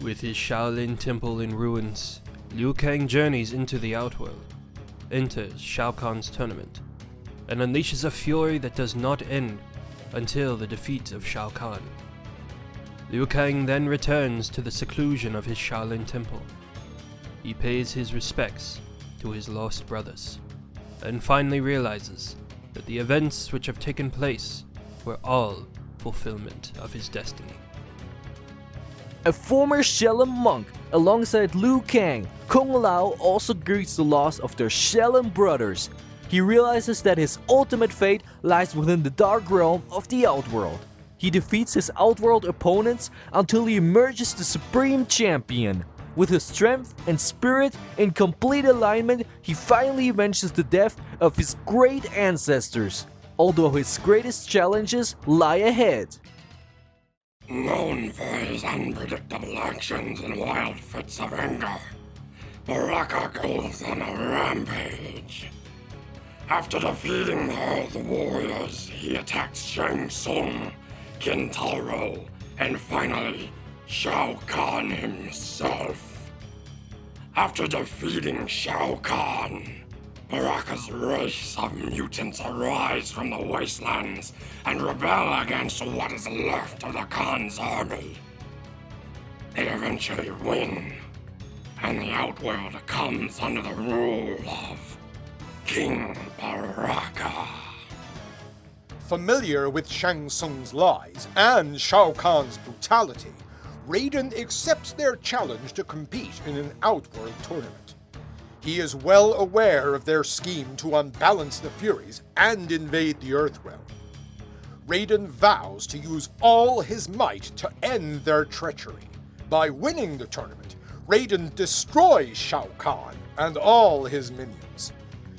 With his Shaolin temple in ruins, Liu Kang journeys into the Outworld, enters Shao Kahn's tournament, and unleashes a fury that does not end until the defeat of Shao Kahn. Liu Kang then returns to the seclusion of his Shaolin temple. He pays his respects to his lost brothers, and finally realizes that the events which have taken place were all fulfillment of his destiny. A former Shaolin monk alongside Liu Kang, Kung Lao also grieves the loss of their Shaolin brothers. He realizes that his ultimate fate lies within the dark realm of the Outworld. He defeats his Outworld opponents until he emerges the Supreme Champion. With his strength and spirit in complete alignment, he finally avenges the death of his great ancestors, although his greatest challenges lie ahead. Known for his unpredictable actions and wild fits of anger, Baraka goes on a rampage. After defeating all the warriors, he attacks Shang Tsung, Kintaro, and finally, Shao Kahn himself. After defeating Shao Kahn, Baraka's race of mutants arise from the wastelands and rebel against what is left of the Khan's army. They eventually win, and the Outworld comes under the rule of King Baraka. Familiar with Shang Tsung's lies and Shao Kahn's brutality, Raiden accepts their challenge to compete in an Outworld tournament. He is well aware of their scheme to unbalance the Furies and invade the Earthrealm. Raiden vows to use all his might to end their treachery. By winning the tournament, Raiden destroys Shao Kahn and all his minions.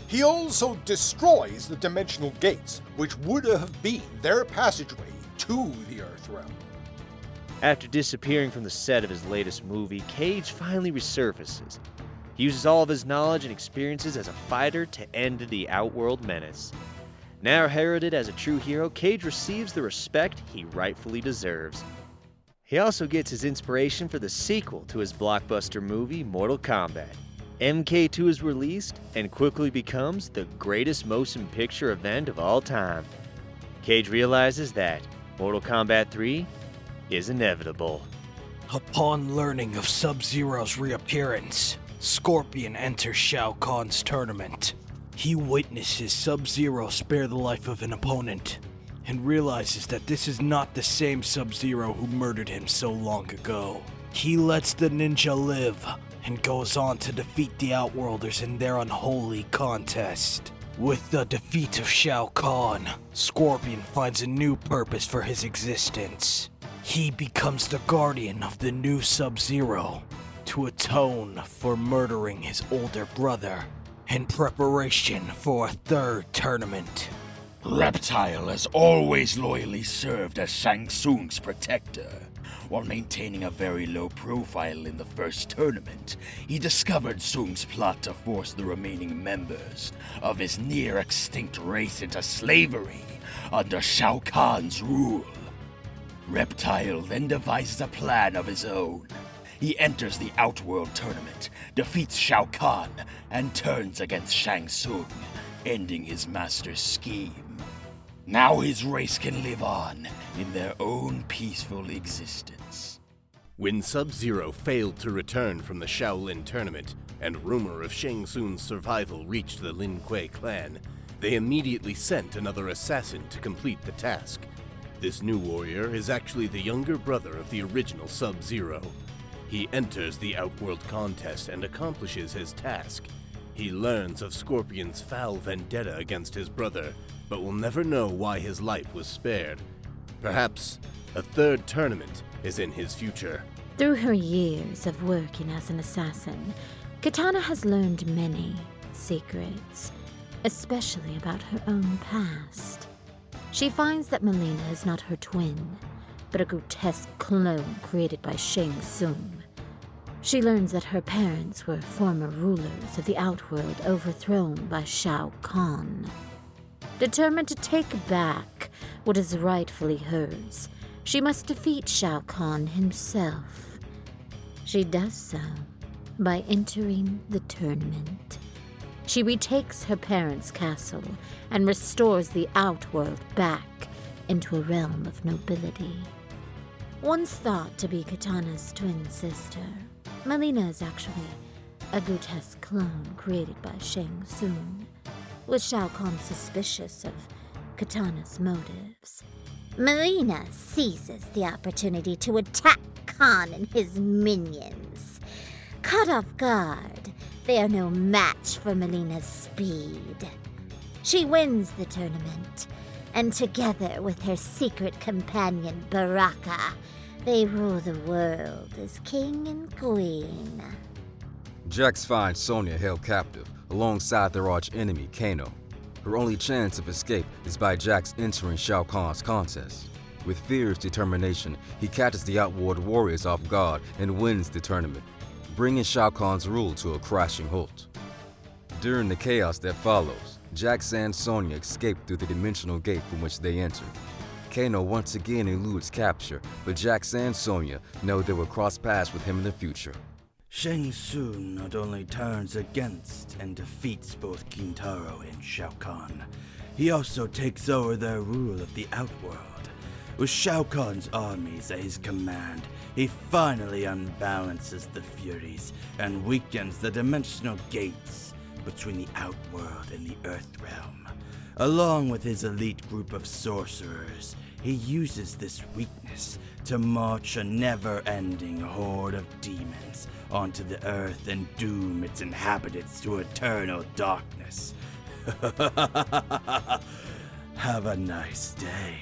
He also destroys the Dimensional Gates, which would have been their passageway to the Earthrealm. After disappearing from the set of his latest movie, Cage finally resurfaces. He uses all of his knowledge and experiences as a fighter to end the Outworld menace. Now heralded as a true hero, Cage receives the respect he rightfully deserves. He also gets his inspiration for the sequel to his blockbuster movie, Mortal Kombat. MK2 is released and quickly becomes the greatest motion picture event of all time. Cage realizes that Mortal Kombat 3 is inevitable. Upon learning of Sub-Zero's reappearance, Scorpion enters Shao Kahn's tournament. He witnesses Sub-Zero spare the life of an opponent, and realizes that this is not the same Sub-Zero who murdered him so long ago. He lets the ninja live, and goes on to defeat the Outworlders in their unholy contest. With the defeat of Shao Kahn, Scorpion finds a new purpose for his existence. He becomes the guardian of the new Sub-Zero, to atone for murdering his older brother, in preparation for a third tournament. Reptile has always loyally served as Shang Tsung's protector. While maintaining a very low profile in the first tournament, he discovered Tsung's plot to force the remaining members of his near-extinct race into slavery under Shao Kahn's rule. Reptile then devises a plan of his own. He enters the Outworld tournament, defeats Shao Kahn, and turns against Shang Tsung, ending his master's scheme. Now his race can live on in their own peaceful existence. When Sub-Zero failed to return from the Shaolin tournament, and rumor of Shang Tsung's survival reached the Lin Kuei clan, they immediately sent another assassin to complete the task. This new warrior is actually the younger brother of the original Sub-Zero. He enters the Outworld contest and accomplishes his task. He learns of Scorpion's foul vendetta against his brother, but will never know why his life was spared. Perhaps a third tournament is in his future. Through her years of working as an assassin, Kitana has learned many secrets, especially about her own past. She finds that Mileena is not her twin, but a grotesque clone created by Shang Tsung. She learns that her parents were former rulers of the Outworld overthrown by Shao Kahn. Determined to take back what is rightfully hers, she must defeat Shao Kahn himself. She does so by entering the tournament. She retakes her parents' castle and restores the Outworld back into a realm of nobility. Once thought to be Kitana's twin sister, Mileena is actually a grotesque clone created by Tsung, with Shao Kahn suspicious of Kitana's motives. Mileena seizes the opportunity to attack Khan and his minions. Caught off guard, they are no match for Mileena's speed. She wins the tournament, and together with her secret companion Baraka, they rule the world as king and queen. Jax finds Sonya held captive alongside their arch-enemy Kano. Her only chance of escape is by Jax entering Shao Kahn's contest. With fierce determination, he catches the Outworld warriors off guard and wins the tournament, bringing Shao Kahn's rule to a crashing halt. During the chaos that follows, Jax and Sonya escape through the dimensional gate from which they entered. Kano once again eludes capture, but Jax and Sonya know they will cross paths with him in the future. Shang Tsung not only turns against and defeats both Kintaro and Shao Kahn, he also takes over their rule of the Outworld. With Shao Kahn's armies at his command, he finally unbalances the Furies and weakens the dimensional gates between the Outworld and the Earthrealm. Along with his elite group of sorcerers, he uses this weakness to march a never-ending horde of demons onto the Earth and doom its inhabitants to eternal darkness. Have a nice day.